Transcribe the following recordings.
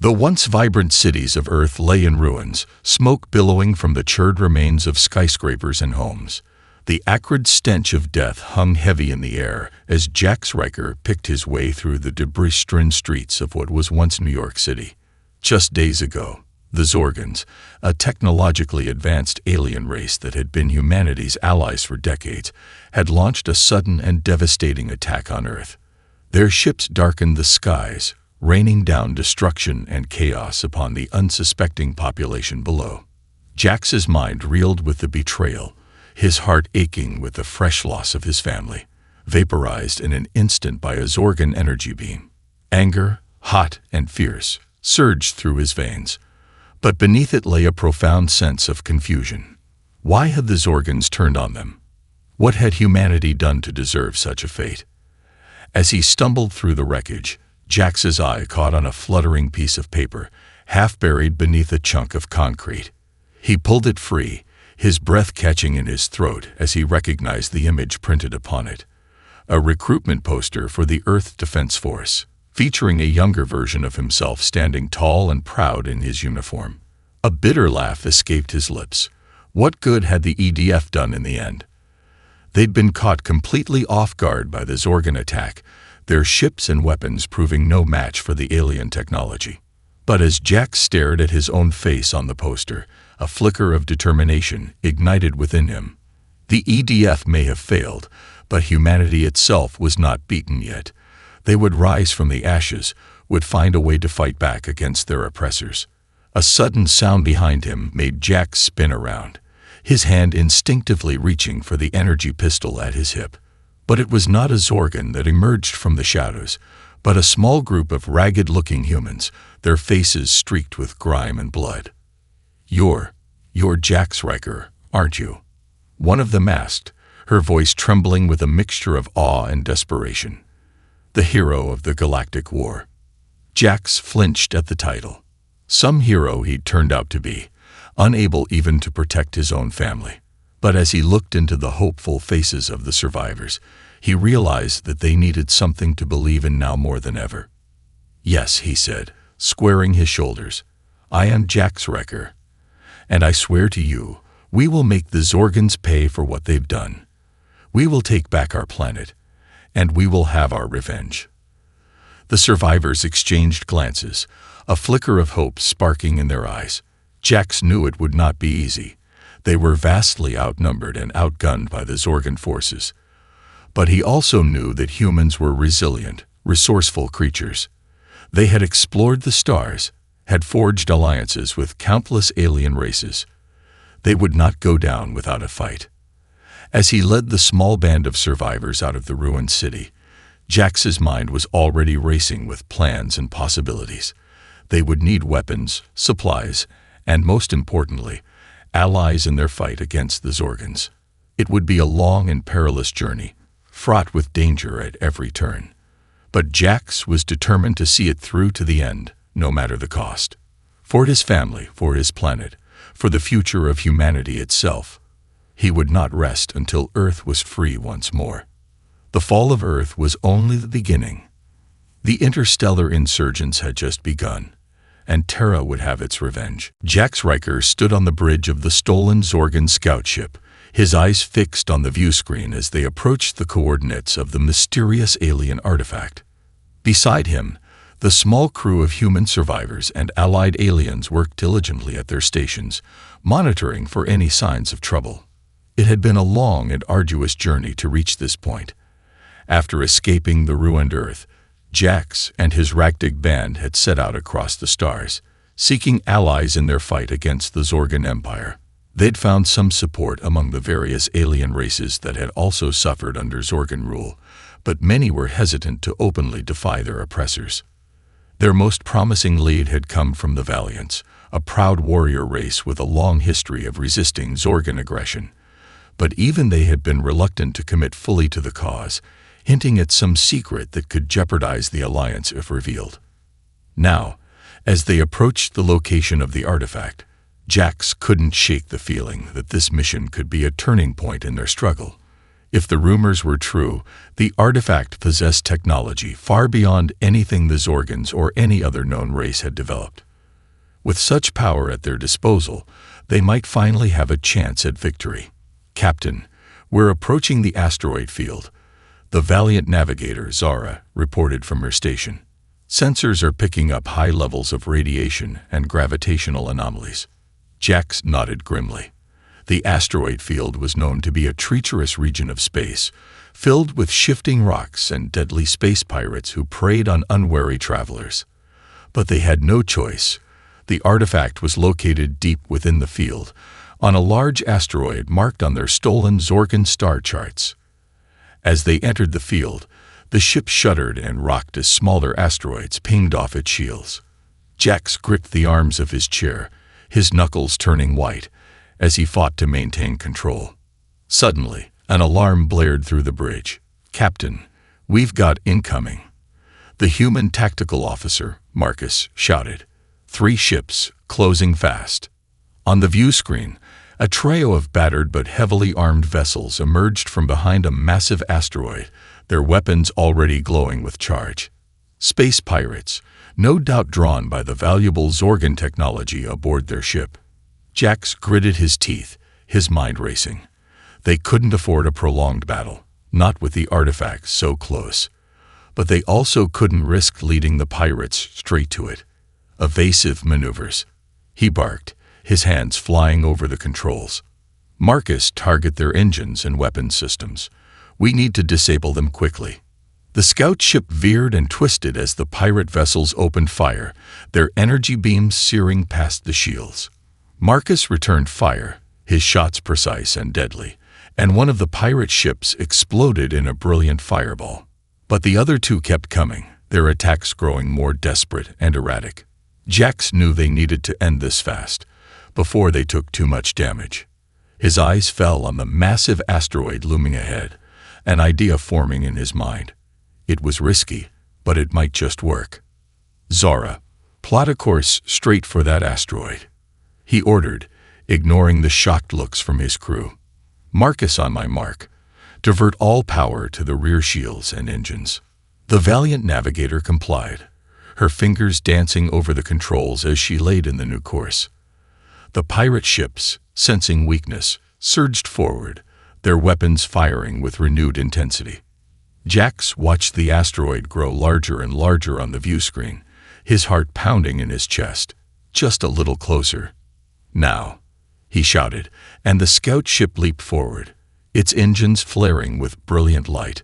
The once vibrant cities of Earth lay in ruins, smoke billowing from the charred remains of skyscrapers and homes. The acrid stench of death hung heavy in the air as Jax Riker picked his way through the debris-strewn streets of what was once New York City. Just days ago, the Zorgans, a technologically advanced alien race that had been humanity's allies for decades, had launched a sudden and devastating attack on Earth. Their ships darkened the skies, raining down destruction and chaos upon the unsuspecting population below. Jax's mind reeled with the betrayal, his heart aching with the fresh loss of his family, vaporized in an instant by a Zorgan energy beam. Anger, hot and fierce, surged through his veins, but beneath it lay a profound sense of confusion. Why had the Zorgans turned on them? What had humanity done to deserve such a fate? As he stumbled through the wreckage, Jax's eye caught on a fluttering piece of paper, half buried beneath a chunk of concrete. He pulled it free, his breath catching in his throat as he recognized the image printed upon it. A recruitment poster for the Earth Defense Force, featuring a younger version of himself standing tall and proud in his uniform. A bitter laugh escaped his lips. What good had the EDF done in the end? They'd been caught completely off guard by the Zorgan attack, their ships and weapons proving no match for the alien technology. But as Jax stared at his own face on the poster, a flicker of determination ignited within him. The EDF may have failed, but humanity itself was not beaten yet. They would rise from the ashes, would find a way to fight back against their oppressors. A sudden sound behind him made Jax spin around, his hand instinctively reaching for the energy pistol at his hip. But it was not a Zorgan that emerged from the shadows, but a small group of ragged-looking humans, their faces streaked with grime and blood. You're Jax Riker, aren't you?" One of them asked, her voice trembling with a mixture of awe and desperation. The hero of the Galactic War. Jax flinched at the title. Some hero he'd turned out to be, unable even to protect his own family. But as he looked into the hopeful faces of the survivors, he realized that they needed something to believe in now more than ever. "Yes," he said, squaring his shoulders. "I am Jax Riker. And I swear to you, we will make the Zorgans pay for what they've done. We will take back our planet, and we will have our revenge." The survivors exchanged glances, a flicker of hope sparking in their eyes. Jax knew it would not be easy. They were vastly outnumbered and outgunned by the Zorgan forces. But he also knew that humans were resilient, resourceful creatures. They had explored the stars, had forged alliances with countless alien races. They would not go down without a fight. As he led the small band of survivors out of the ruined city, Jax's mind was already racing with plans and possibilities. They would need weapons, supplies, and most importantly, allies in their fight against the Zorgans. It would be a long and perilous journey, fraught with danger at every turn. But Jax was determined to see it through to the end, no matter the cost. For his family, for his planet, for the future of humanity itself. He would not rest until Earth was free once more. The fall of Earth was only the beginning. The Interstellar Insurgence had just begun, and Terra would have its revenge. Jax Riker stood on the bridge of the stolen Zorgan scout ship, his eyes fixed on the view screen as they approached the coordinates of the mysterious alien artifact. Beside him, the small crew of human survivors and allied aliens worked diligently at their stations, monitoring for any signs of trouble. It had been a long and arduous journey to reach this point. After escaping the ruined Earth, Jax and his Galactic band had set out across the stars, seeking allies in their fight against the Zorgan Empire. They'd found some support among the various alien races that had also suffered under Zorgan rule, but many were hesitant to openly defy their oppressors. Their most promising lead had come from the Valiants, a proud warrior race with a long history of resisting Zorgan aggression. But even they had been reluctant to commit fully to the cause, hinting at some secret that could jeopardize the alliance if revealed. Now, as they approached the location of the artifact, Jax couldn't shake the feeling that this mission could be a turning point in their struggle. If the rumors were true, the artifact possessed technology far beyond anything the Zorgans or any other known race had developed. With such power at their disposal, they might finally have a chance at victory. "Captain, we're approaching the asteroid field," the valiant navigator, Zara, reported from her station. "Sensors are picking up high levels of radiation and gravitational anomalies." Jax nodded grimly. The asteroid field was known to be a treacherous region of space, filled with shifting rocks and deadly space pirates who preyed on unwary travelers. But they had no choice. The artifact was located deep within the field, on a large asteroid marked on their stolen Zorgan star charts. As they entered the field, the ship shuddered and rocked as smaller asteroids pinged off its shields. Jax gripped the arms of his chair, his knuckles turning white, as he fought to maintain control. Suddenly, an alarm blared through the bridge. "Captain, we've got incoming." The human tactical officer, Marcus, shouted. 3 ships, closing fast. On the view screen, a trio of battered but heavily armed vessels emerged from behind a massive asteroid, their weapons already glowing with charge. Space pirates, no doubt drawn by the valuable Zorgan technology aboard their ship. Jax gritted his teeth, his mind racing. They couldn't afford a prolonged battle, not with the artifacts so close. But they also couldn't risk leading the pirates straight to it. Evasive maneuvers. He barked, his hands flying over the controls. "Marcus, target their engines and weapons systems. We need to disable them quickly." The scout ship veered and twisted as the pirate vessels opened fire, their energy beams searing past the shields. Marcus returned fire, his shots precise and deadly, and one of the pirate ships exploded in a brilliant fireball. But the other 2 kept coming, their attacks growing more desperate and erratic. Jax knew they needed to end this fast, before they took too much damage. His eyes fell on the massive asteroid looming ahead, an idea forming in his mind. It was risky, but it might just work. "Zara, plot a course straight for that asteroid," he ordered, ignoring the shocked looks from his crew. "Marcus, on my mark. Divert all power to the rear shields and engines." The valiant navigator complied, her fingers dancing over the controls as she laid in the new course. The pirate ships, sensing weakness, surged forward, their weapons firing with renewed intensity. Jax watched the asteroid grow larger and larger on the view screen, his heart pounding in his chest. Just a little closer. "Now," he shouted, and the scout ship leaped forward, its engines flaring with brilliant light.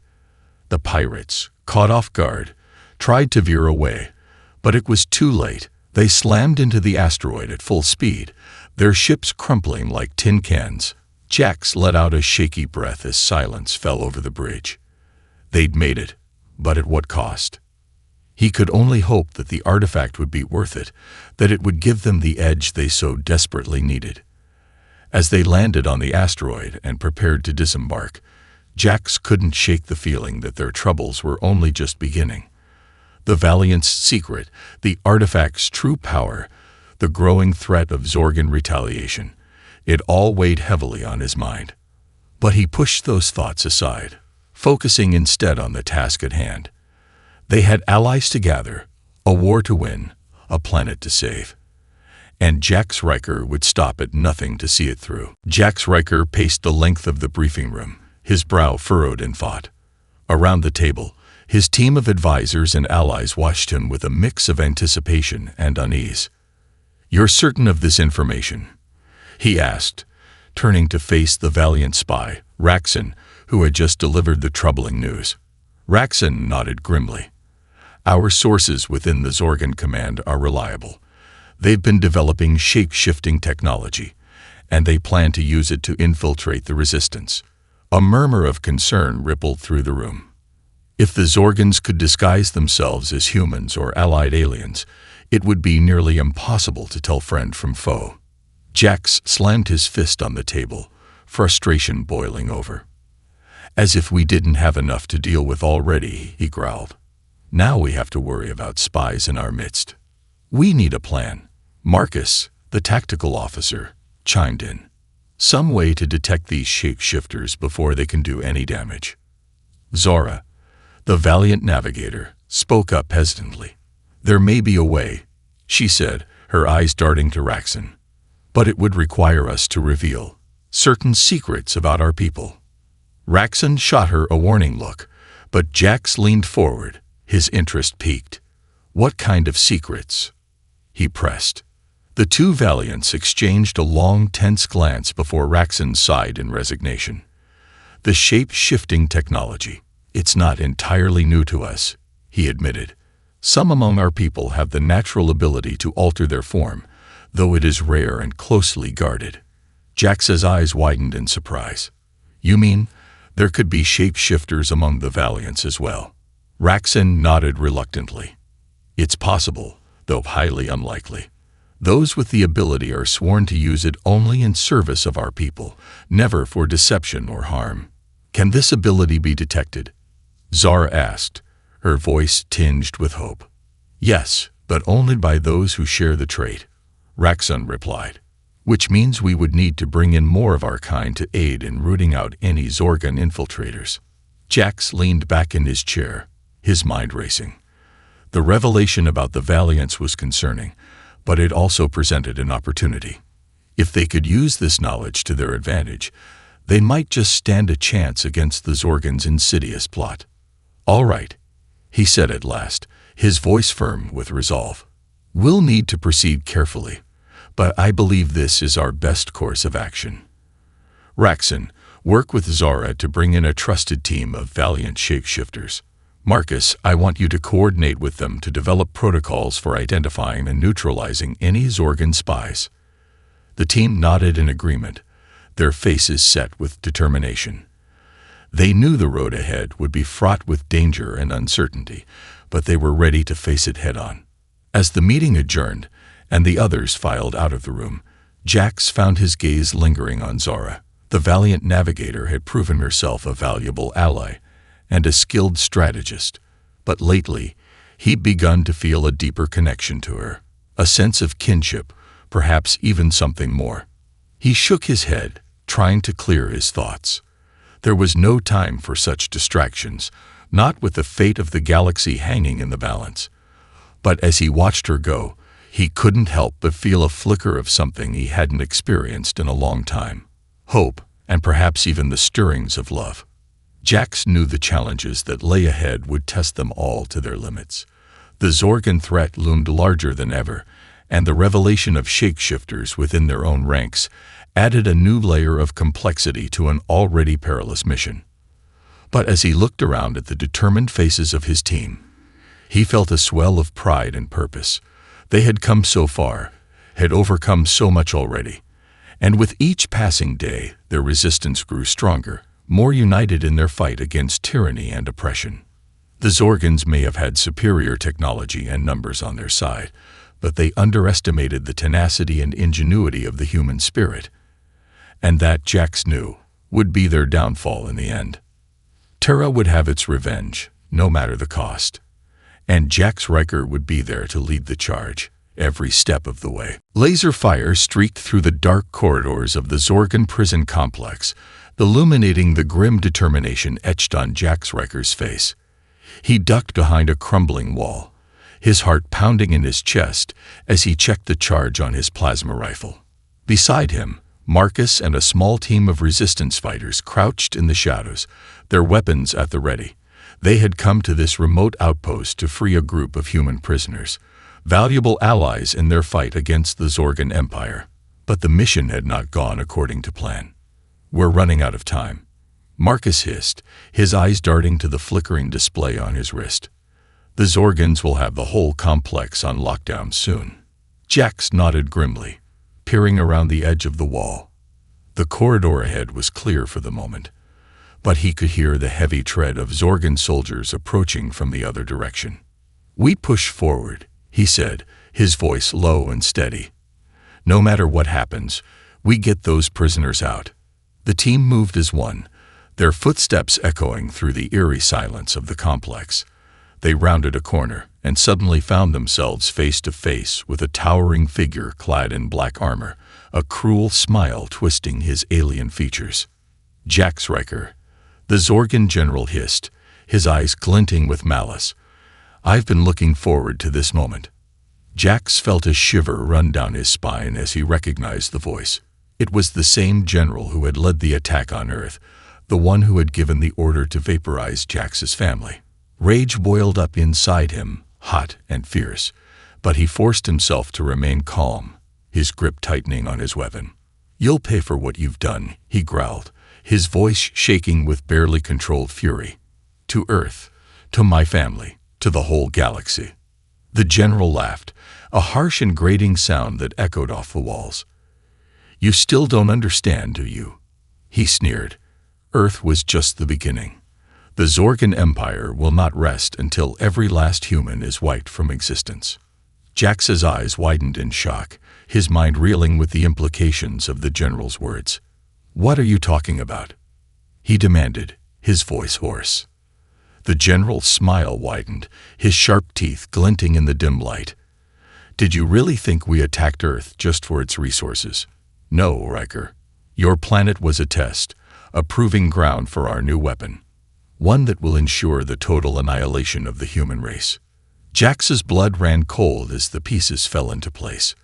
The pirates, caught off guard, tried to veer away, but it was too late. They slammed into the asteroid at full speed, their ships crumpling like tin cans. Jax let out a shaky breath as silence fell over the bridge. They'd made it, but at what cost? He could only hope that the artifact would be worth it, that it would give them the edge they so desperately needed. As they landed on the asteroid and prepared to disembark, Jax couldn't shake the feeling that their troubles were only just beginning. The Valiant's secret, the artifact's true power, the growing threat of Zorgan retaliation, it all weighed heavily on his mind. But he pushed those thoughts aside, focusing instead on the task at hand. They had allies to gather, a war to win, a planet to save. And Jax Riker would stop at nothing to see it through. Jax Riker paced the length of the briefing room, his brow furrowed in thought. Around the table, his team of advisors and allies watched him with a mix of anticipation and unease. "You're certain of this information?" he asked, turning to face the valiant spy, Raxon, who had just delivered the troubling news. Raxon nodded grimly. "Our sources within the Zorgan command are reliable. They've been developing shape-shifting technology, and they plan to use it to infiltrate the resistance." A murmur of concern rippled through the room. If the Zorgans could disguise themselves as humans or allied aliens, it would be nearly impossible to tell friend from foe. Jax slammed his fist on the table, frustration boiling over. "As if we didn't have enough to deal with already," he growled. "Now we have to worry about spies in our midst. We need a plan." Marcus, the tactical officer, chimed in. Some way to detect these shapeshifters before they can do any damage. Zora, the valiant navigator, spoke up hesitantly. There may be a way, she said, her eyes darting to Raxon. But it would require us to reveal certain secrets about our people. Raxon shot her a warning look, but Jax leaned forward, his interest piqued. What kind of secrets? He pressed. The two valiants exchanged a long, tense glance before Raxon sighed in resignation. The shape-shifting technology. It's not entirely new to us, he admitted. Some among our people have the natural ability to alter their form, though it is rare and closely guarded. Jax's eyes widened in surprise. You mean there could be shapeshifters among the valiants as well? Raxon nodded reluctantly. It's possible, though highly unlikely. Those with the ability are sworn to use it only in service of our people, never for deception or harm. Can this ability be detected? Zara asked, her voice tinged with hope. Yes, but only by those who share the trait, Raxon replied. Which means we would need to bring in more of our kind to aid in rooting out any Zorgan infiltrators. Jax leaned back in his chair, his mind racing. The revelation about the Valiants was concerning, but it also presented an opportunity. If they could use this knowledge to their advantage, they might just stand a chance against the Zorgan's insidious plot. All right, he said at last, his voice firm with resolve. We'll need to proceed carefully, but I believe this is our best course of action. Raxon, work with Zara to bring in a trusted team of valiant shapeshifters. Marcus, I want you to coordinate with them to develop protocols for identifying and neutralizing any Zorgan spies. The team nodded in agreement, their faces set with determination. They knew the road ahead would be fraught with danger and uncertainty, but they were ready to face it head-on. As the meeting adjourned and the others filed out of the room, Jax found his gaze lingering on Zara. The valiant navigator had proven herself a valuable ally and a skilled strategist, but lately he'd begun to feel a deeper connection to her, a sense of kinship, perhaps even something more. He shook his head, trying to clear his thoughts. There was no time for such distractions, not with the fate of the galaxy hanging in the balance. But as he watched her go, he couldn't help but feel a flicker of something he hadn't experienced in a long time. Hope, and perhaps even the stirrings of love. Jax knew the challenges that lay ahead would test them all to their limits. The Zorgan threat loomed larger than ever, and the revelation of shapeshifters within their own ranks added a new layer of complexity to an already perilous mission. But as he looked around at the determined faces of his team, he felt a swell of pride and purpose. They had come so far, had overcome so much already, and with each passing day their resistance grew stronger, more united in their fight against tyranny and oppression. The Zorgans may have had superior technology and numbers on their side, but they underestimated the tenacity and ingenuity of the human spirit, and that, Jax knew, would be their downfall in the end. Terra would have its revenge, no matter the cost, and Jax Riker would be there to lead the charge, every step of the way. Laser fire streaked through the dark corridors of the Zorgan prison complex, illuminating the grim determination etched on Jax Riker's face. He ducked behind a crumbling wall, his heart pounding in his chest as he checked the charge on his plasma rifle. Beside him, Marcus and a small team of resistance fighters crouched in the shadows, their weapons at the ready. They had come to this remote outpost to free a group of human prisoners, valuable allies in their fight against the Zorgan Empire. But the mission had not gone according to plan. We're running out of time, Marcus hissed, his eyes darting to the flickering display on his wrist. The Zorgans will have the whole complex on lockdown soon. Jax nodded grimly, peering around the edge of the wall. The corridor ahead was clear for the moment, but he could hear the heavy tread of Zorgan soldiers approaching from the other direction. We push forward, he said, his voice low and steady. No matter what happens, we get those prisoners out. The team moved as one, their footsteps echoing through the eerie silence of the complex. They rounded a corner and suddenly found themselves face to face with a towering figure clad in black armor, a cruel smile twisting his alien features. "Jax Riker," the Zorgan general hissed, his eyes glinting with malice. "I've been looking forward to this moment." Jax felt a shiver run down his spine as he recognized the voice. It was the same general who had led the attack on Earth, the one who had given the order to vaporize Jax's family. Rage boiled up inside him, hot and fierce, but he forced himself to remain calm, his grip tightening on his weapon. "You'll pay for what you've done," he growled, his voice shaking with barely controlled fury. "To Earth, to my family, to the whole galaxy." The general laughed, a harsh and grating sound that echoed off the walls. "You still don't understand, do you?" he sneered. "Earth was just the beginning. The Zorgan Empire will not rest until every last human is wiped from existence." Jax's eyes widened in shock, his mind reeling with the implications of the general's words. "What are you talking about?" he demanded, his voice hoarse. The general's smile widened, his sharp teeth glinting in the dim light. "Did you really think we attacked Earth just for its resources? No, Riker. Your planet was a test, a proving ground for our new weapon. One that will ensure the total annihilation of the human race." Jax's blood ran cold as the pieces fell into place.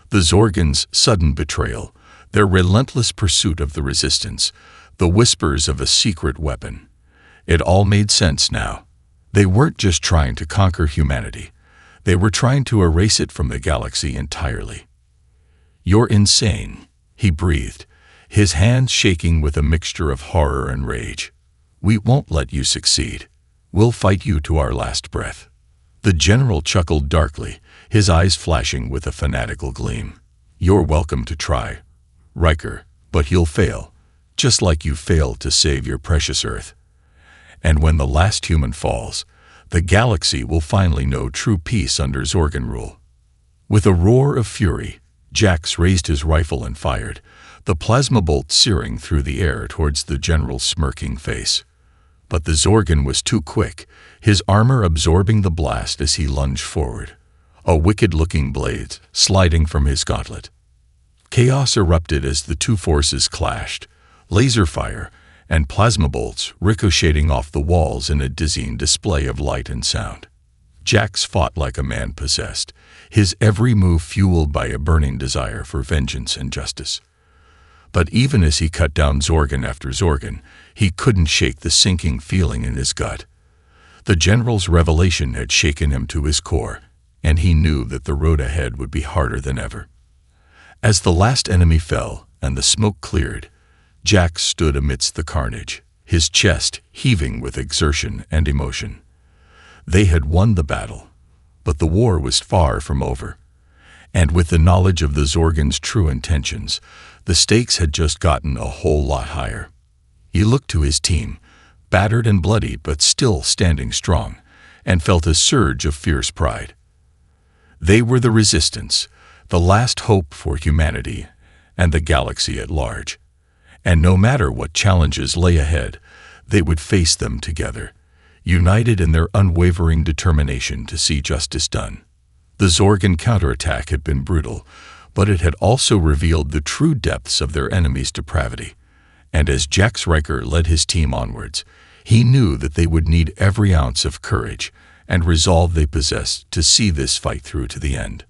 The Zorgans' sudden betrayal, their relentless pursuit of the Resistance, the whispers of a secret weapon. It all made sense now. They weren't just trying to conquer humanity. They were trying to erase it from the galaxy entirely. "You're insane," he breathed, his hands shaking with a mixture of horror and rage. "We won't let you succeed. We'll fight you to our last breath." The general chuckled darkly, his eyes flashing with a fanatical gleam. "You're welcome to try, Riker, but you'll fail, just like you failed to save your precious Earth. And when the last human falls, the galaxy will finally know true peace under Zorgan rule." With a roar of fury, Jax raised his rifle and fired, the plasma bolt searing through the air towards the general's smirking face. But the Zorgan was too quick, his armor absorbing the blast as he lunged forward, a wicked-looking blade sliding from his gauntlet. Chaos erupted as the two forces clashed, laser fire and plasma bolts ricocheting off the walls in a dizzying display of light and sound. Jax fought like a man possessed, his every move fueled by a burning desire for vengeance and justice. But even as he cut down Zorgan after Zorgan, he couldn't shake the sinking feeling in his gut. The general's revelation had shaken him to his core, and he knew that the road ahead would be harder than ever. As the last enemy fell and the smoke cleared, Jax stood amidst the carnage, his chest heaving with exertion and emotion. They had won the battle, but the war was far from over. And with the knowledge of the Zorgans' true intentions, the stakes had just gotten a whole lot higher. He looked to his team, battered and bloody but still standing strong, and felt a surge of fierce pride. They were the Resistance, the last hope for humanity and the galaxy at large. And no matter what challenges lay ahead, they would face them together, united in their unwavering determination to see justice done. The Zorgan counterattack had been brutal, but it had also revealed the true depths of their enemy's depravity. And as Jax Riker led his team onwards, he knew that they would need every ounce of courage and resolve they possessed to see this fight through to the end.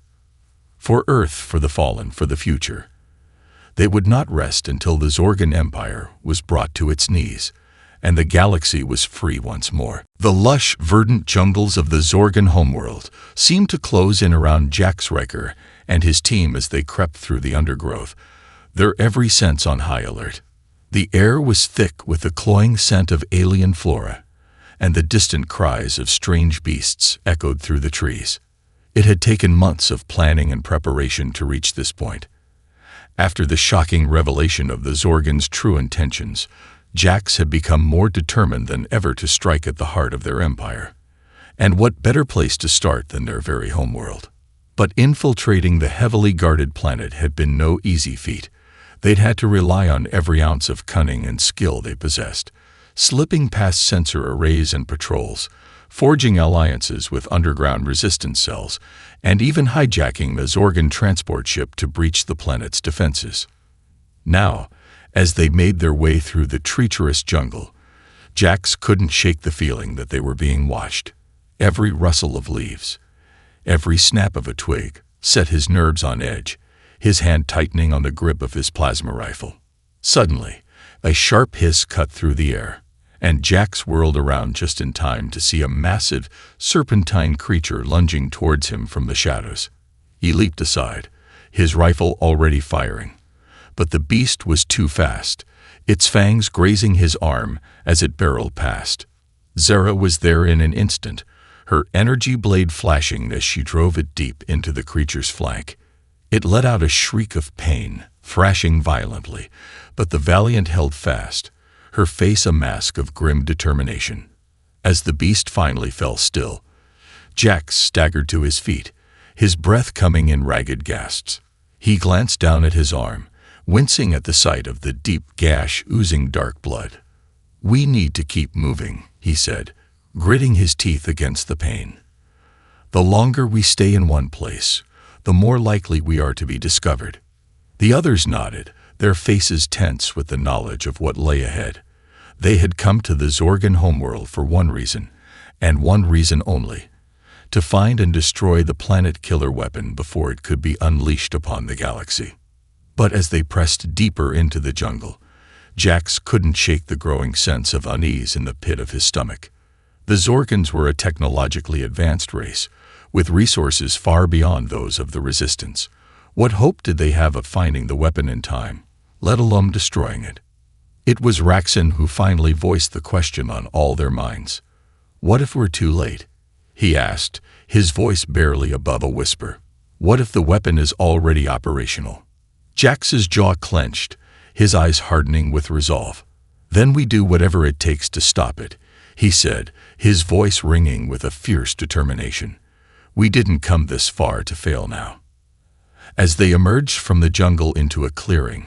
For Earth, for the fallen, for the future. They would not rest until the Zorgan Empire was brought to its knees, and the galaxy was free once more. The lush, verdant jungles of the Zorgan homeworld seemed to close in around Jax Riker and his team as they crept through the undergrowth, their every sense on high alert. The air was thick with the cloying scent of alien flora, and the distant cries of strange beasts echoed through the trees. It had taken months of planning and preparation to reach this point. After the shocking revelation of the Zorgans' true intentions, Jax had become more determined than ever to strike at the heart of their empire. And what better place to start than their very homeworld? But infiltrating the heavily guarded planet had been no easy feat. They'd had to rely on every ounce of cunning and skill they possessed, slipping past sensor arrays and patrols, forging alliances with underground resistance cells, and even hijacking the Zorgan transport ship to breach the planet's defenses. Now, as they made their way through the treacherous jungle, Jax couldn't shake the feeling that they were being watched. Every rustle of leaves, every snap of a twig, set his nerves on edge, his hand tightening on the grip of his plasma rifle. Suddenly, a sharp hiss cut through the air, and Jax whirled around just in time to see a massive, serpentine creature lunging towards him from the shadows. He leaped aside, his rifle already firing. But the beast was too fast, its fangs grazing his arm as it barreled past. Zara was there in an instant, her energy blade flashing as she drove it deep into the creature's flank. It let out a shriek of pain, thrashing violently, but the Valiant held fast, her face a mask of grim determination. As the beast finally fell still, Jax staggered to his feet, his breath coming in ragged gasps. He glanced down at his arm, wincing at the sight of the deep gash oozing dark blood. "We need to keep moving," he said, gritting his teeth against the pain. "The longer we stay in one place, the more likely we are to be discovered." The others nodded, their faces tense with the knowledge of what lay ahead. They had come to the Zorgan homeworld for one reason, and one reason only: to find and destroy the planet-killer weapon before it could be unleashed upon the galaxy. But as they pressed deeper into the jungle, Jax couldn't shake the growing sense of unease in the pit of his stomach. The Zorgans were a technologically advanced race, with resources far beyond those of the Resistance. What hope did they have of finding the weapon in time, let alone destroying it? It was Raxon who finally voiced the question on all their minds. "What if we're too late?" he asked, his voice barely above a whisper. "What if the weapon is already operational?" Jax's jaw clenched, his eyes hardening with resolve. "Then we do whatever it takes to stop it," he said, his voice ringing with a fierce determination. "We didn't come this far to fail now." As they emerged from the jungle into a clearing,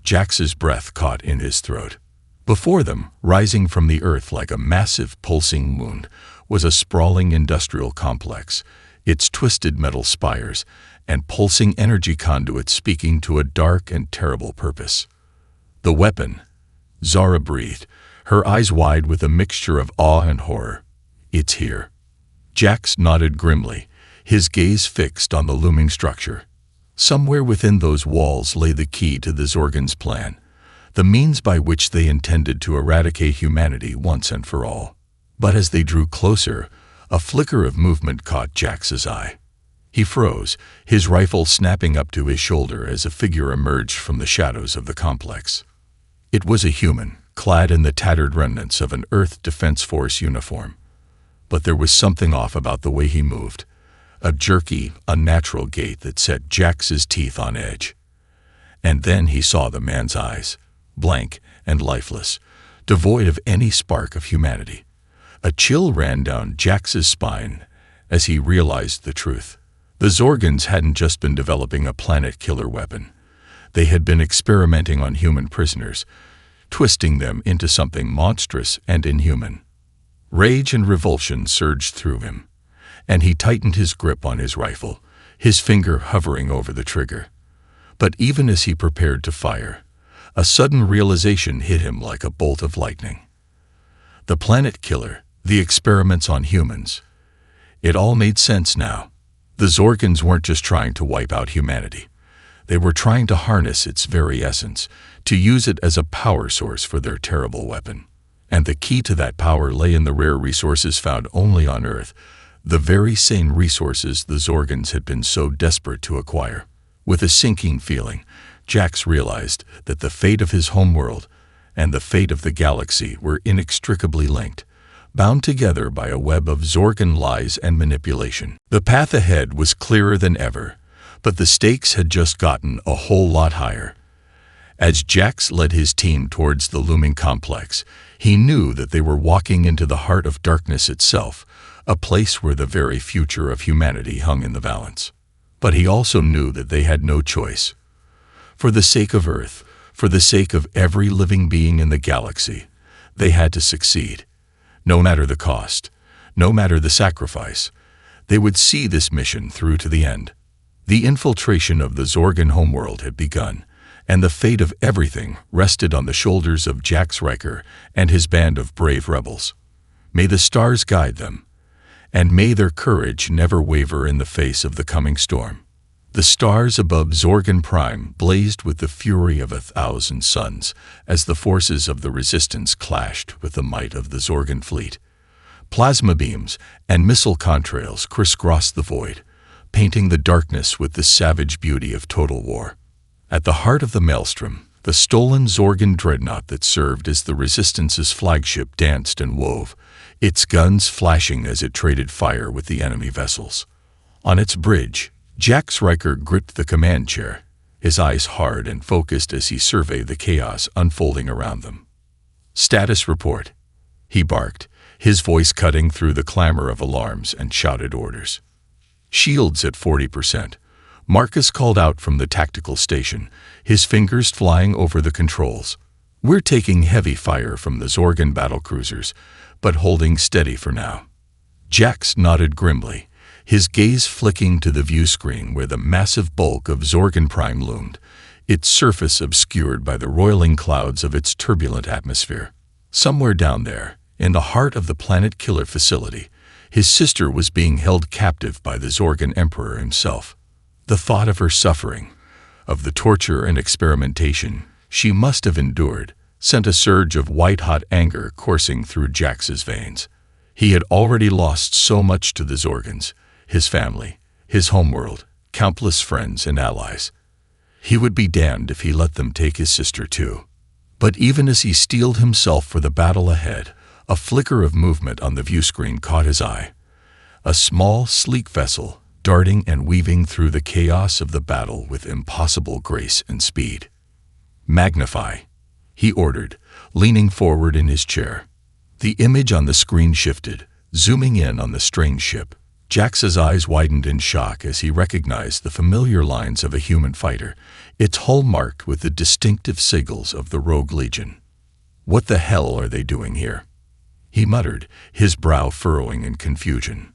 Jax's breath caught in his throat. Before them, rising from the earth like a massive pulsing moon, was a sprawling industrial complex, its twisted metal spires and pulsing energy conduits speaking to a dark and terrible purpose. "The weapon," Zara breathed, her eyes wide with a mixture of awe and horror. "It's here." Jax nodded grimly, his gaze fixed on the looming structure. Somewhere within those walls lay the key to the Zorgans' plan, the means by which they intended to eradicate humanity once and for all. But as they drew closer, a flicker of movement caught Jax's eye. He froze, his rifle snapping up to his shoulder as a figure emerged from the shadows of the complex. It was a human, clad in the tattered remnants of an Earth Defense Force uniform. But there was something off about the way he moved, a jerky, unnatural gait that set Jax's teeth on edge. And then he saw the man's eyes, blank and lifeless, devoid of any spark of humanity. A chill ran down Jax's spine as he realized the truth. The Zorgans hadn't just been developing a planet-killer weapon. They had been experimenting on human prisoners, twisting them into something monstrous and inhuman. Rage and revulsion surged through him, and he tightened his grip on his rifle, his finger hovering over the trigger. But even as he prepared to fire, a sudden realization hit him like a bolt of lightning. The planet killer, the experiments on humans. It all made sense now. The Zorgans weren't just trying to wipe out humanity. They were trying to harness its very essence, to use it as a power source for their terrible weapon. And the key to that power lay in the rare resources found only on Earth, the very same resources the Zorgans had been so desperate to acquire. With a sinking feeling, Jax realized that the fate of his homeworld and the fate of the galaxy were inextricably linked, bound together by a web of Zorgan lies and manipulation. The path ahead was clearer than ever, but the stakes had just gotten a whole lot higher. As Jax led his team towards the looming complex, he knew that they were walking into the heart of darkness itself, a place where the very future of humanity hung in the balance. But he also knew that they had no choice. For the sake of Earth, for the sake of every living being in the galaxy, they had to succeed. No matter the cost, No matter the sacrifice, they would see this mission through to the end. The infiltration of the Zorgan homeworld had begun, and the fate of everything rested on the shoulders of Jax Riker and his band of brave rebels. May the stars guide them, and may their courage never waver in the face of the coming storm. The stars above Zorgan Prime blazed with the fury of 1,000 suns as the forces of the Resistance clashed with the might of the Zorgan fleet. Plasma beams and missile contrails crisscrossed the void, painting the darkness with the savage beauty of total war. At the heart of the maelstrom, the stolen Zorgan dreadnought that served as the Resistance's flagship danced and wove, its guns flashing as it traded fire with the enemy vessels. On its bridge, Jax Riker gripped the command chair, his eyes hard and focused as he surveyed the chaos unfolding around them. "Status report," he barked, his voice cutting through the clamor of alarms and shouted orders. "Shields at 40%. Marcus called out from the tactical station, his fingers flying over the controls. "We're taking heavy fire from the Zorgan battlecruisers, but holding steady for now." Jax nodded grimly, his gaze flicking to the view screen where the massive bulk of Zorgan Prime loomed, its surface obscured by the roiling clouds of its turbulent atmosphere. Somewhere down there, in the heart of the Planet Killer facility, his sister was being held captive by the Zorgan Emperor himself. The thought of her suffering, of the torture and experimentation she must have endured, sent a surge of white-hot anger coursing through Jax's veins. He had already lost so much to the Zorgans, his family, his homeworld, countless friends and allies. He would be damned if he let them take his sister too. But even as he steeled himself for the battle ahead, a flicker of movement on the viewscreen caught his eye. A small, sleek vessel, darting and weaving through the chaos of the battle with impossible grace and speed. "Magnify," he ordered, leaning forward in his chair. The image on the screen shifted, zooming in on the strange ship. Jax's eyes widened in shock as he recognized the familiar lines of a human fighter, its hull marked with the distinctive sigils of the Rogue Legion. "What the hell are they doing here?" he muttered, his brow furrowing in confusion.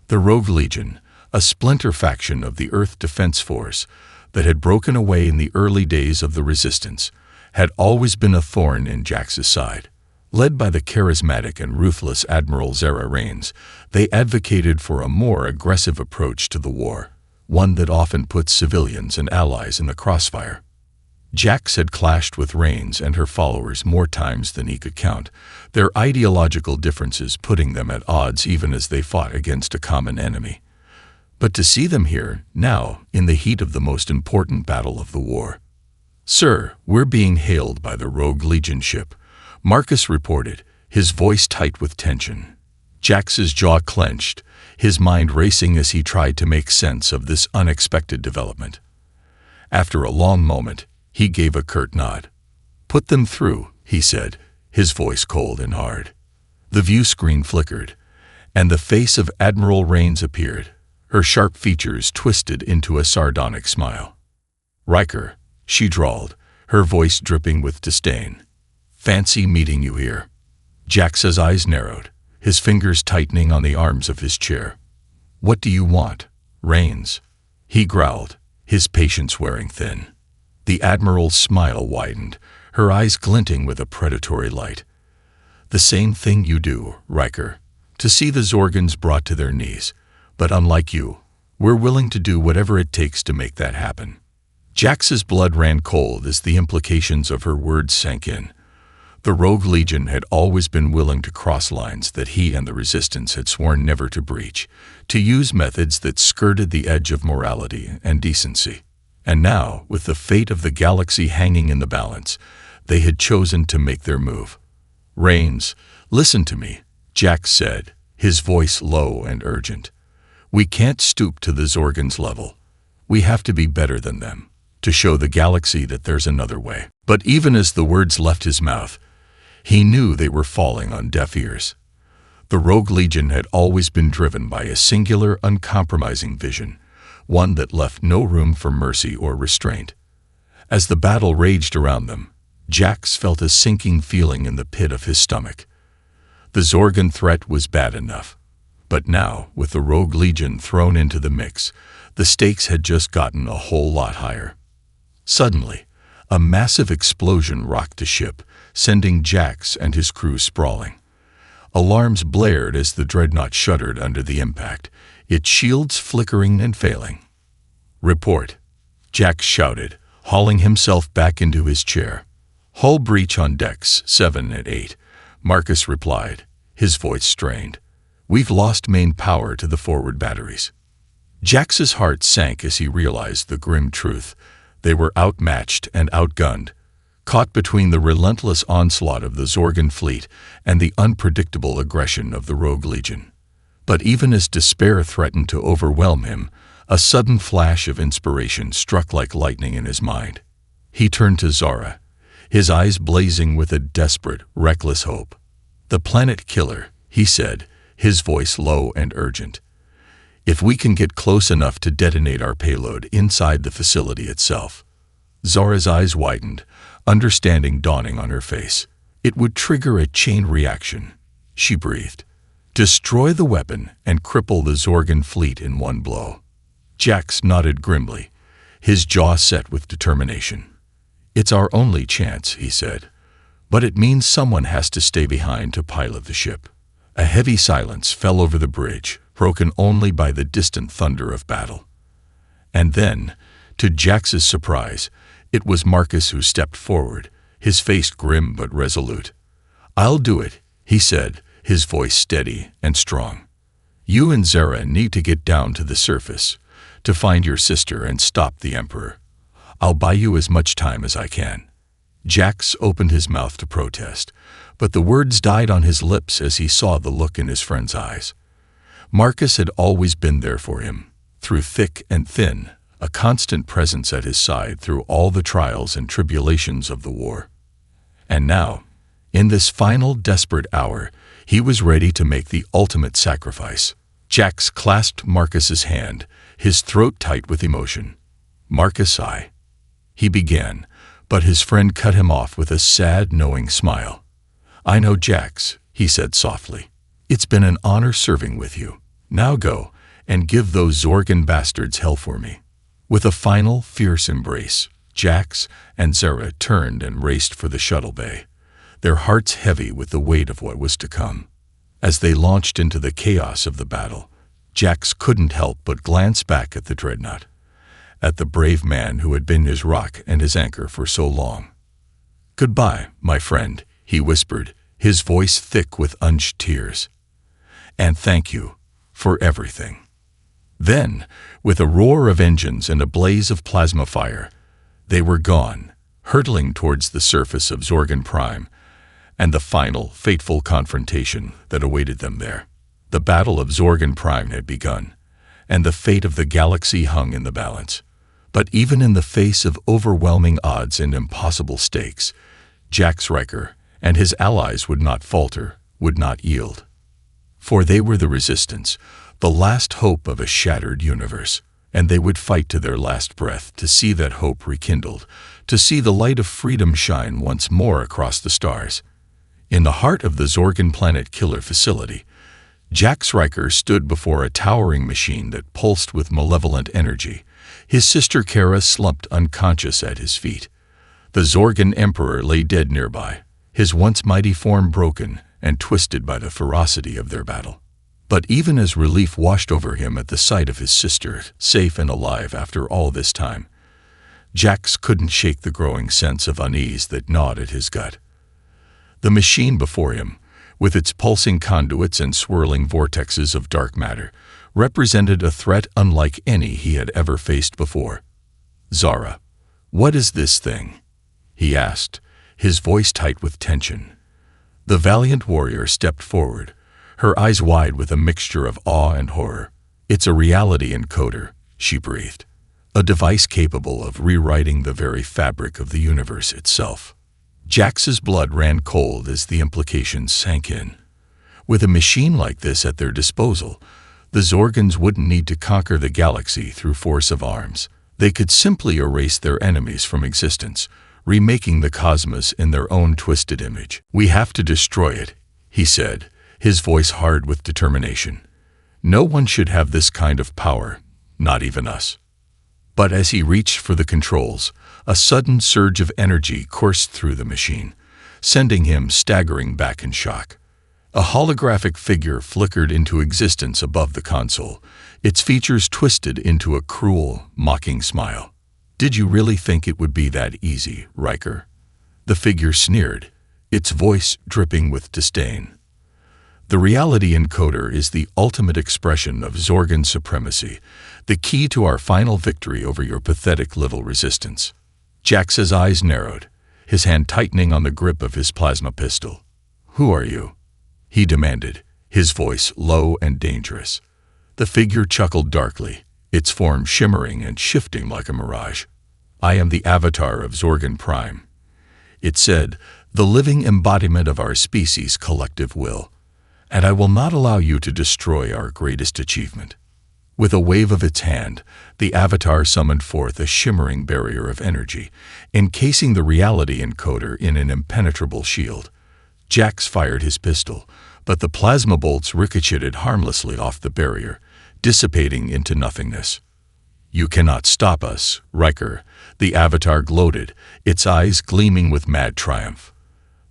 The Rogue Legion, a splinter faction of the Earth Defense Force that had broken away in the early days of the Resistance, had always been a thorn in Jax's side. Led by the charismatic and ruthless Admiral Zara Raines, they advocated for a more aggressive approach to the war, one that often puts civilians and allies in the crossfire. Jax had clashed with Raines and her followers more times than he could count, their ideological differences putting them at odds even as they fought against a common enemy. But to see them here, now, in the heat of the most important battle of the war. "Sir, we're being hailed by the Rogue Legion ship," Marcus reported, his voice tight with tension. Jax's jaw clenched, his mind racing as he tried to make sense of this unexpected development. After a long moment, he gave a curt nod. "Put them through," he said, his voice cold and hard. The view screen flickered, and the face of Admiral Raines appeared, her sharp features twisted into a sardonic smile. "Riker," she drawled, her voice dripping with disdain. "Fancy meeting you here." Jax's eyes narrowed, his fingers tightening on the arms of his chair. "What do you want, Raines?" he growled, his patience wearing thin. The Admiral's smile widened, her eyes glinting with a predatory light. "The same thing you do, Riker, to see the Zorgans brought to their knees. But unlike you, we're willing to do whatever it takes to make that happen." Jax's blood ran cold as the implications of her words sank in. The Rogue Legion had always been willing to cross lines that he and the Resistance had sworn never to breach, to use methods that skirted the edge of morality and decency. And now, with the fate of the galaxy hanging in the balance, they had chosen to make their move. "Raines, listen to me," Jax said, his voice low and urgent. "We can't stoop to the Zorgans' level. We have to be better than them, to show the galaxy that there's another way." But even as the words left his mouth, he knew they were falling on deaf ears. The Rogue Legion had always been driven by a singular, uncompromising vision, one that left no room for mercy or restraint. As the battle raged around them, Jax felt a sinking feeling in the pit of his stomach. The Zorgan threat was bad enough, But now, with the Rogue Legion thrown into the mix, the stakes had just gotten a whole lot higher. Suddenly, a massive explosion rocked the ship, sending Jax and his crew sprawling. Alarms blared as the dreadnought shuddered under the impact, its shields flickering and failing. "Report," Jax shouted, hauling himself back into his chair. "Hull breach on decks 7 and 8, Marcus replied, his voice strained. "We've lost main power to the forward batteries." Jax's heart sank as he realized the grim truth. They were outmatched and outgunned, caught between the relentless onslaught of the Zorgan fleet and the unpredictable aggression of the Rogue Legion. But even as despair threatened to overwhelm him, a sudden flash of inspiration struck like lightning in his mind. He turned to Zara, his eyes blazing with a desperate, reckless hope. "The planet killer," he said, his voice low and urgent. "If we can get close enough to detonate our payload inside the facility itself." Zara's eyes widened, understanding dawning on her face. "It would trigger a chain reaction," she breathed. "Destroy the weapon and cripple the Zorgan fleet in one blow." Jax nodded grimly, his jaw set with determination. "It's our only chance," he said. "But it means someone has to stay behind to pilot the ship." A heavy silence fell over the bridge, broken only by the distant thunder of battle. And then, to Jax's surprise, it was Marcus who stepped forward, his face grim but resolute. "I'll do it," he said, his voice steady and strong. "You and Zara need to get down to the surface, to find your sister and stop the Emperor. I'll buy you as much time as I can." Jax opened his mouth to protest, but the words died on his lips as he saw the look in his friend's eyes. Marcus had always been there for him, through thick and thin, a constant presence at his side through all the trials and tribulations of the war. And now, in this final desperate hour, he was ready to make the ultimate sacrifice. Jax clasped Marcus's hand, his throat tight with emotion. "Marcus, he began, but his friend cut him off with a sad, knowing smile. "I know, Jax," he said softly. "It's been an honor serving with you. Now go, and give those Zorgan bastards hell for me." With a final, fierce embrace, Jax and Zara turned and raced for the shuttle bay, their hearts heavy with the weight of what was to come. As they launched into the chaos of the battle, Jax couldn't help but glance back at the dreadnought, at the brave man who had been his rock and his anchor for so long. "Goodbye, my friend," he whispered, his voice thick with unshed tears. "And thank you for everything." Then, with a roar of engines and a blaze of plasma fire, they were gone, hurtling towards the surface of Zorgan Prime, and the final, fateful confrontation that awaited them there. The Battle of Zorgan Prime had begun, and the fate of the galaxy hung in the balance. But even in the face of overwhelming odds and impossible stakes, Jax Riker and his allies would not falter, would not yield. For they were the resistance, the last hope of a shattered universe, and they would fight to their last breath to see that hope rekindled, to see the light of freedom shine once more across the stars. In the heart of the Zorgan Planet Killer facility, Jax Riker stood before a towering machine that pulsed with malevolent energy. His sister Terra slumped unconscious at his feet. The Zorgan Emperor lay dead nearby, his once mighty form broken and twisted by the ferocity of their battle. But even as relief washed over him at the sight of his sister, safe and alive after all this time, Jax couldn't shake the growing sense of unease that gnawed at his gut. The machine before him, with its pulsing conduits and swirling vortexes of dark matter, represented a threat unlike any he had ever faced before. "Zara, what is this thing?" he asked, his voice tight with tension. The valiant warrior stepped forward, her eyes wide with a mixture of awe and horror. "It's a reality encoder," she breathed, "a device capable of rewriting the very fabric of the universe itself." Jax's blood ran cold as the implications sank in. With a machine like this at their disposal, the Zorgans wouldn't need to conquer the galaxy through force of arms. They could simply erase their enemies from existence, remaking the cosmos in their own twisted image. "We have to destroy it," he said, his voice hard with determination. No one should have this kind of power, not even us. But as he reached for the controls, a sudden surge of energy coursed through the machine, sending him staggering back in shock. A holographic figure flickered into existence above the console, its features twisted into a cruel, mocking smile. "Did you really think it would be that easy, Riker?" The figure sneered, its voice dripping with disdain. The reality encoder is the ultimate expression of Zorgan supremacy, the key to our final victory over your pathetic little resistance. Jax's eyes narrowed, his hand tightening on the grip of his plasma pistol. "Who are you?" he demanded, his voice low and dangerous. The figure chuckled darkly, its form shimmering and shifting like a mirage. "I am the avatar of Zorgan Prime," it said, "the living embodiment of our species' collective will. And I will not allow you to destroy our greatest achievement." With a wave of its hand, the avatar summoned forth a shimmering barrier of energy, encasing the reality encoder in an impenetrable shield. Jax fired his pistol, but the plasma bolts ricocheted harmlessly off the barrier, dissipating into nothingness. "You cannot stop us, Riker," the avatar gloated, its eyes gleaming with mad triumph.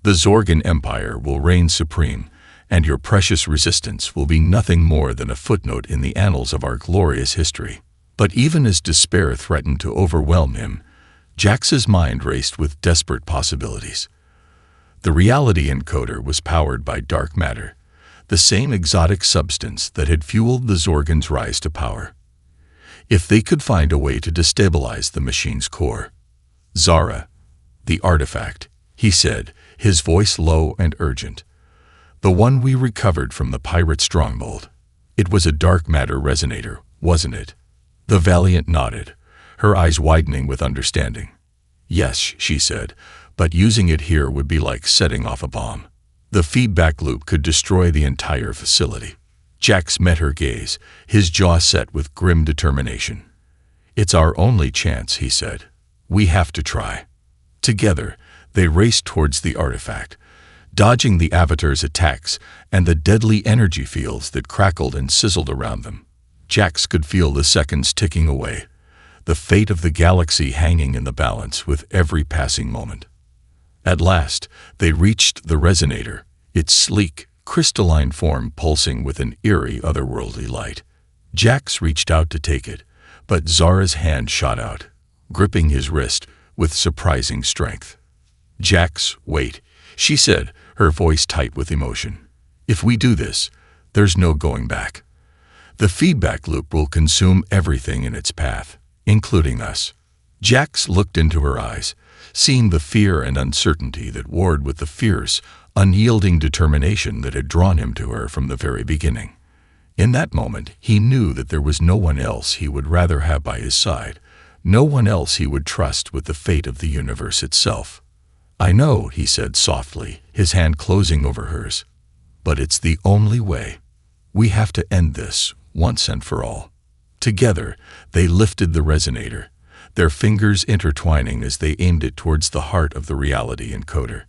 "The Zorgan Empire will reign supreme, and your precious resistance will be nothing more than a footnote in the annals of our glorious history." But even as despair threatened to overwhelm him, Jax's mind raced with desperate possibilities. The reality encoder was powered by dark matter, the same exotic substance that had fueled the Zorgan's rise to power. If they could find a way to destabilize the machine's core. "Zara, the artifact," he said, his voice low and urgent. "The one we recovered from the pirate stronghold. It was a dark matter resonator, wasn't it?" The Valiant nodded, her eyes widening with understanding. "Yes," she said, "but using it here would be like setting off a bomb. The feedback loop could destroy the entire facility." Jax met her gaze, his jaw set with grim determination. "It's our only chance," he said. "We have to try." Together, they raced towards the artifact, dodging the avatar's attacks and the deadly energy fields that crackled and sizzled around them. Jax could feel the seconds ticking away, the fate of the galaxy hanging in the balance with every passing moment. At last, they reached the resonator, its sleek, crystalline form pulsing with an eerie, otherworldly light. Jax reached out to take it, but Zara's hand shot out, gripping his wrist with surprising strength. "Jax, wait," she said, her voice tight with emotion. "If we do this, there's no going back. The feedback loop will consume everything in its path, including us." Jax looked into her eyes, seeing the fear and uncertainty that warred with the fierce, unyielding determination that had drawn him to her from the very beginning. In that moment, he knew that there was no one else he would rather have by his side, no one else he would trust with the fate of the universe itself. "I know," he said softly, his hand closing over hers. "But it's the only way. We have to end this, once and for all." Together, they lifted the resonator, their fingers intertwining as they aimed it towards the heart of the reality encoder.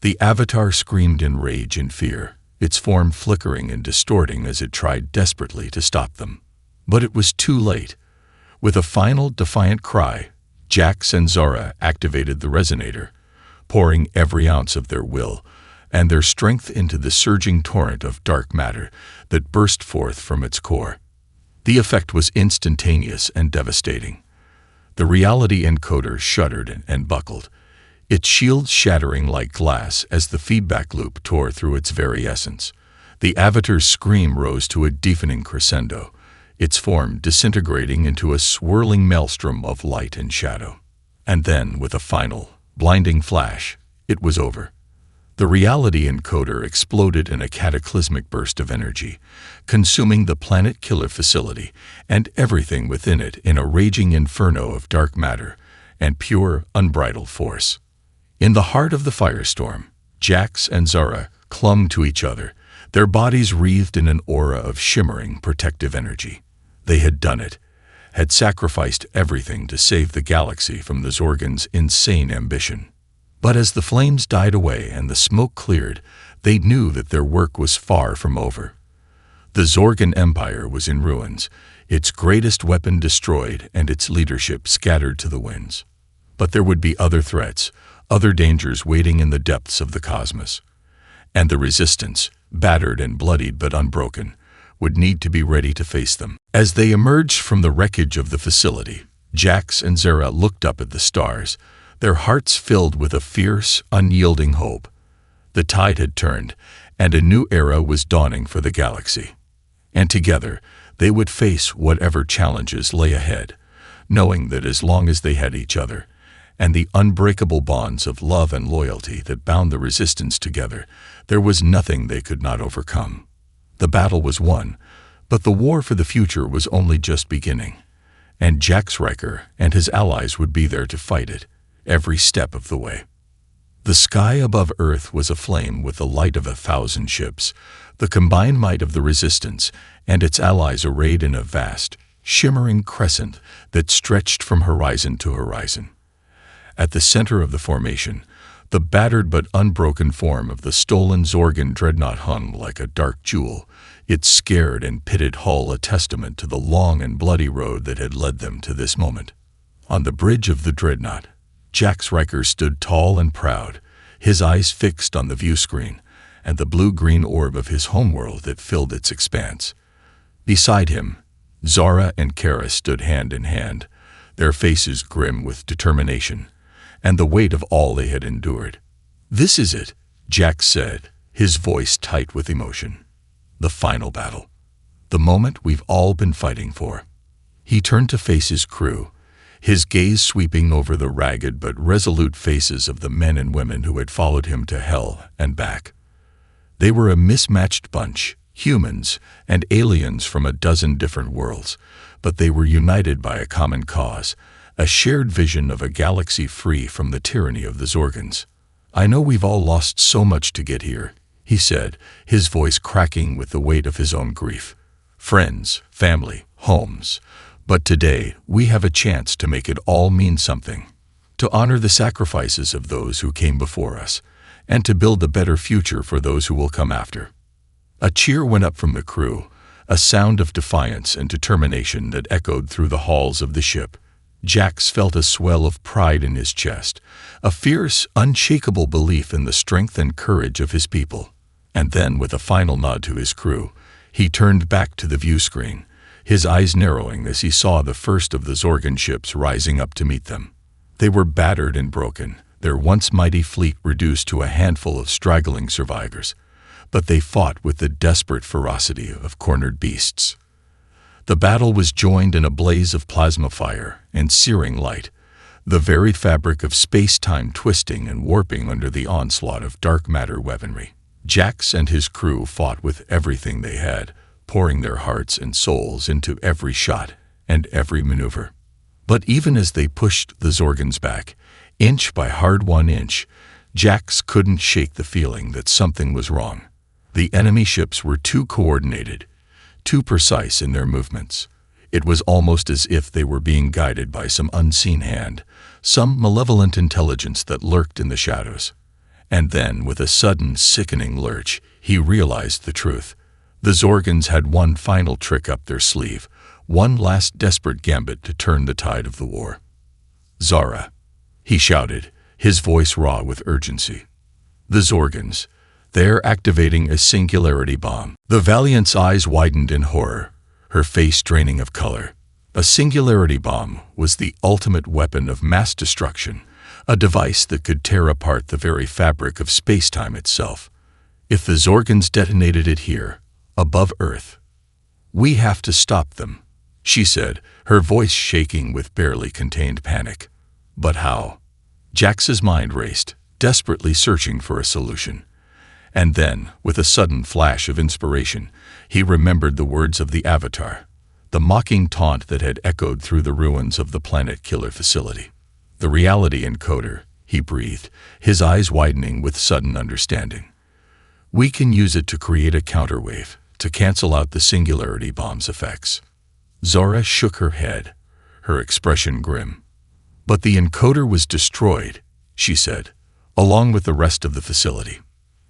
The avatar screamed in rage and fear, its form flickering and distorting as it tried desperately to stop them. But it was too late. With a final defiant cry, Jax and Zara activated the resonator, pouring every ounce of their will and their strength into the surging torrent of dark matter that burst forth from its core. The effect was instantaneous and devastating. The reality encoder shuddered and buckled, its shield shattering like glass as the feedback loop tore through its very essence. The avatar's scream rose to a deafening crescendo, its form disintegrating into a swirling maelstrom of light and shadow. And then, with a final, blinding flash, it was over. The reality encoder exploded in a cataclysmic burst of energy, consuming the planet-killer facility and everything within it in a raging inferno of dark matter and pure, unbridled force. In the heart of the firestorm, Jax and Zara clung to each other, their bodies wreathed in an aura of shimmering, protective energy. They had done it, had sacrificed everything to save the galaxy from the Zorgan's insane ambition. But as the flames died away and the smoke cleared, they knew that their work was far from over. The Zorgan Empire was in ruins, its greatest weapon destroyed and its leadership scattered to the winds. But there would be other threats, other dangers waiting in the depths of the cosmos. And the Resistance, battered and bloodied but unbroken, would need to be ready to face them. As they emerged from the wreckage of the facility, Jax and Zara looked up at the stars, their hearts filled with a fierce, unyielding hope. The tide had turned, and a new era was dawning for the galaxy. And together, they would face whatever challenges lay ahead, knowing that as long as they had each other, and the unbreakable bonds of love and loyalty that bound the Resistance together, there was nothing they could not overcome. The battle was won, but the war for the future was only just beginning, and Jax Riker and his allies would be there to fight it, every step of the way. The sky above Earth was aflame with the light of 1,000 ships, the combined might of the Resistance and its allies arrayed in a vast, shimmering crescent that stretched from horizon to horizon. At the center of the formation, the battered but unbroken form of the stolen Zorgan dreadnought hung like a dark jewel, its scared and pitted hull a testament to the long and bloody road that had led them to this moment. On the bridge of the dreadnought, Jax Riker stood tall and proud, his eyes fixed on the view screen and the blue-green orb of his homeworld that filled its expanse. Beside him, Zara and Kara stood hand in hand, their faces grim with determination and the weight of all they had endured. "This is it," Jax said, his voice tight with emotion. "The final battle. The moment we've all been fighting for." He turned to face his crew, his gaze sweeping over the ragged but resolute faces of the men and women who had followed him to hell and back. They were a mismatched bunch, humans and aliens from a dozen different worlds, but they were united by a common cause, a shared vision of a galaxy free from the tyranny of the Zorgans. "I know we've all lost so much to get here," he said, his voice cracking with the weight of his own grief. "Friends, family, homes. But today, we have a chance to make it all mean something, to honor the sacrifices of those who came before us, and to build a better future for those who will come after." A cheer went up from the crew, a sound of defiance and determination that echoed through the halls of the ship. Jax felt a swell of pride in his chest, a fierce, unshakable belief in the strength and courage of his people. And then, with a final nod to his crew, he turned back to the view screen, his eyes narrowing as he saw the first of the Zorgan ships rising up to meet them. They were battered and broken, their once mighty fleet reduced to a handful of straggling survivors, but they fought with the desperate ferocity of cornered beasts. The battle was joined in a blaze of plasma fire and searing light, the very fabric of space-time twisting and warping under the onslaught of dark matter weaponry. Jax and his crew fought with everything they had, pouring their hearts and souls into every shot and every maneuver. But even as they pushed the Zorgans back, inch by hard-won inch, Jax couldn't shake the feeling that something was wrong. The enemy ships were too coordinated, too precise in their movements. It was almost as if they were being guided by some unseen hand, some malevolent intelligence that lurked in the shadows. And then, with a sudden, sickening lurch, he realized the truth. The Zorgans had one final trick up their sleeve, one last desperate gambit to turn the tide of the war. "Zara," he shouted, his voice raw with urgency. "The Zorgans. They're activating a singularity bomb." The Valiant's eyes widened in horror, her face draining of color. A singularity bomb was the ultimate weapon of mass destruction, a device that could tear apart the very fabric of space-time itself. If the Zorgans detonated it here, above Earth, "We have to stop them," she said, her voice shaking with barely contained panic. But how? Jax's mind raced, desperately searching for a solution. And then, with a sudden flash of inspiration, he remembered the words of the Avatar, the mocking taunt that had echoed through the ruins of the Planet Killer facility. "The reality encoder," he breathed, his eyes widening with sudden understanding. "We can use it to create a counterwave, to cancel out the singularity bomb's effects." Zara shook her head, her expression grim. "But the encoder was destroyed," she said, "along with the rest of the facility."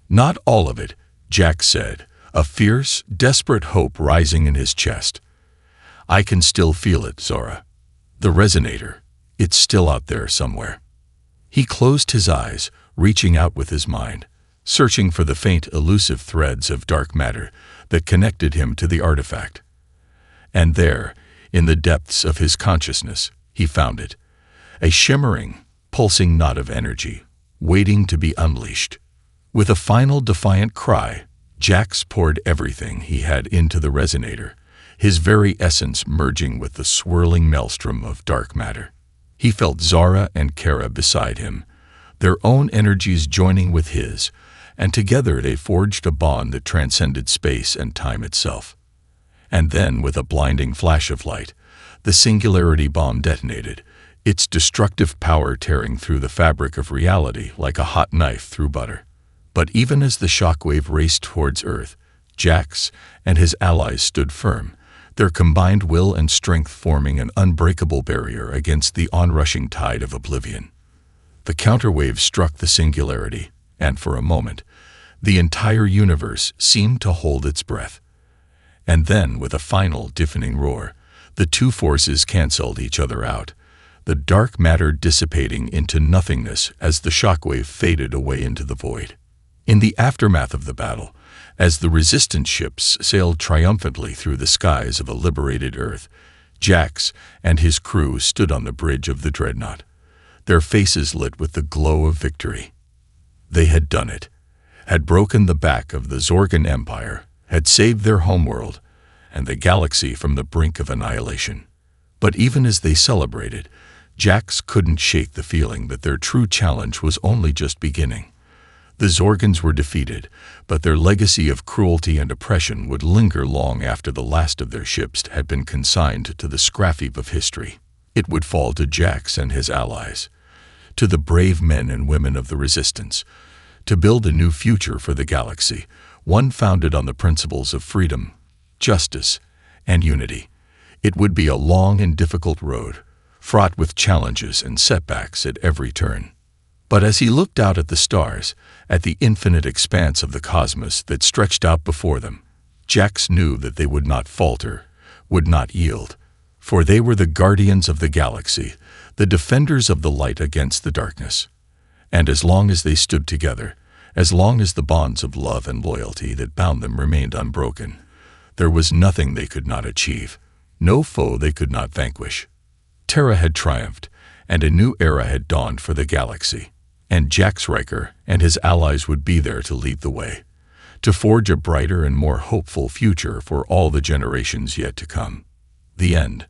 "Not all of it," Jax said, a fierce, desperate hope rising in his chest. "I can still feel it, Zora. The resonator. It's still out there somewhere." He closed his eyes, reaching out with his mind, searching for the faint, elusive threads of dark matter that connected him to the artifact. And there, in the depths of his consciousness, he found it, a shimmering, pulsing knot of energy, waiting to be unleashed. With a final defiant cry, Jax poured everything he had into the resonator, his very essence merging with the swirling maelstrom of dark matter. He felt Zara and Kara beside him, their own energies joining with his, and together they forged a bond that transcended space and time itself. And then, with a blinding flash of light, the singularity bomb detonated, its destructive power tearing through the fabric of reality like a hot knife through butter. But even as the shockwave raced towards Earth, Jax and his allies stood firm, their combined will and strength forming an unbreakable barrier against the onrushing tide of oblivion. The counterwave struck the singularity, and for a moment, the entire universe seemed to hold its breath. And then, with a final deafening roar, the two forces canceled each other out, the dark matter dissipating into nothingness as the shockwave faded away into the void. In the aftermath of the battle, as the resistance ships sailed triumphantly through the skies of a liberated Earth, Jax and his crew stood on the bridge of the dreadnought, their faces lit with the glow of victory. They had done it, had broken the back of the Zorgan Empire, had saved their homeworld and the galaxy from the brink of annihilation. But even as they celebrated, Jax couldn't shake the feeling that their true challenge was only just beginning. The Zorgans were defeated, but their legacy of cruelty and oppression would linger long after the last of their ships had been consigned to the scrap heap of history. It would fall to Jax and his allies, to the brave men and women of the Resistance, to build a new future for the galaxy, one founded on the principles of freedom, justice, and unity. It would be a long and difficult road, fraught with challenges and setbacks at every turn. But as he looked out at the stars, at the infinite expanse of the cosmos that stretched out before them, Jax knew that they would not falter, would not yield, for they were the guardians of the galaxy, the defenders of the light against the darkness. And as long as they stood together, as long as the bonds of love and loyalty that bound them remained unbroken, there was nothing they could not achieve, no foe they could not vanquish. Terra had triumphed, and a new era had dawned for the galaxy. And Jax Riker and his allies would be there to lead the way, to forge a brighter and more hopeful future for all the generations yet to come. The end.